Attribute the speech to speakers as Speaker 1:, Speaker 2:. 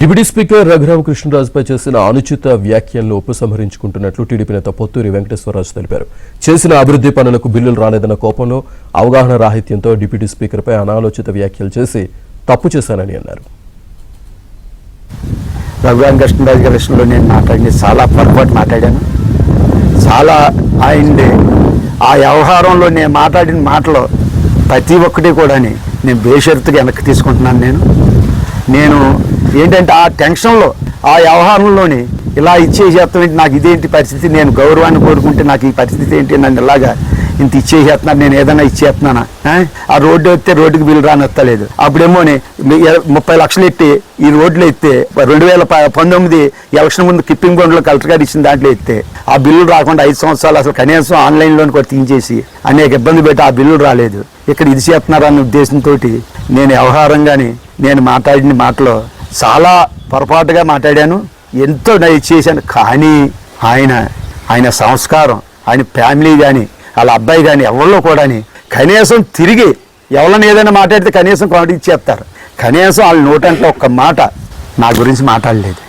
Speaker 1: Deputy speaker రఘురామకృష్ణరాజుపై చేసిన అనుచిత వ్యాఖ్యలను ఉపసంహరించుకుంటున్నట్లు టీడీపీ నేత పొత్తూరి వెంకటేశ్వరరాజు తెలిపారు. చేసిన అభివృద్ధి పనులకు బిల్లులు రాలేదన్న కోపంలో అవగాహన రాహిత్యంతో డిప్యూటీ స్పీకర్పై అనాలోచిత వ్యాఖ్యలు చేసి తప్పు చేశానని అన్నారు.
Speaker 2: రఘురామకృష్ణరాజు గారి విషయంలో నేను మాట్లాడింది చాలా పొరపాటు మాట్లాడాను. చాలా ఆయన్ని ఆ వ్యవహారంలో నేను మాట్లాడిన మాటలో ప్రతి ఒక్కటి కూడా నేను బేషరతుగా వెనక్కి తీసుకుంటున్నాను. నేను ఏంటంటే ఆ టెన్షన్లో ఆ వ్యవహారంలోని ఇలా ఇచ్చేసేస్తామేంటి, నాకు ఇదేంటి పరిస్థితి, నేను గౌరవాన్ని కోరుకుంటే నాకు ఈ పరిస్థితి ఏంటి, నన్ను ఇలాగా ఇంత ఇచ్చేసేస్తున్నాను, నేను ఏదైనా ఇచ్చేస్తున్నానా, ఆ రోడ్డు ఎత్తే రోడ్డుకి బిల్లు రానెత్తలేదు. అప్పుడేమో 30 లక్షలు ఎత్తి ఈ రోడ్లు ఎత్తే 2019 ఎలక్షన్ ముందు కిప్పింగ్ బోర్డులో కలెక్టర్ గారు ఇచ్చిన దాంట్లో ఎత్తే ఆ బిల్లులు రాకుండా 5 సంవత్సరాలు అసలు కనీసం ఆన్లైన్లోని కూడా తీయించేసి అనేక ఇబ్బంది పెట్టి ఆ బిల్లులు రాలేదు. ఇక్కడ ఇది చేస్తున్నారన్న ఉద్దేశంతో నేను వ్యవహారంగానే నేను మాట్లాడిన మాటలో చాలా పొరపాటుగా మాట్లాడాను, ఎంతో చేశాను. కానీ ఆయన సంస్కారం, ఆయన ఫ్యామిలీ కానీ వాళ్ళ అబ్బాయి కానీ ఎవరిలో కూడా కనీసం తిరిగి ఎవరిని ఏదైనా మాట్లాడితే కనీసం కామెంట్ ఇచ్చేస్తారు, కనీసం వాళ్ళ నోటంటే ఒక్క మాట నా గురించి మాట్లాడలేదు.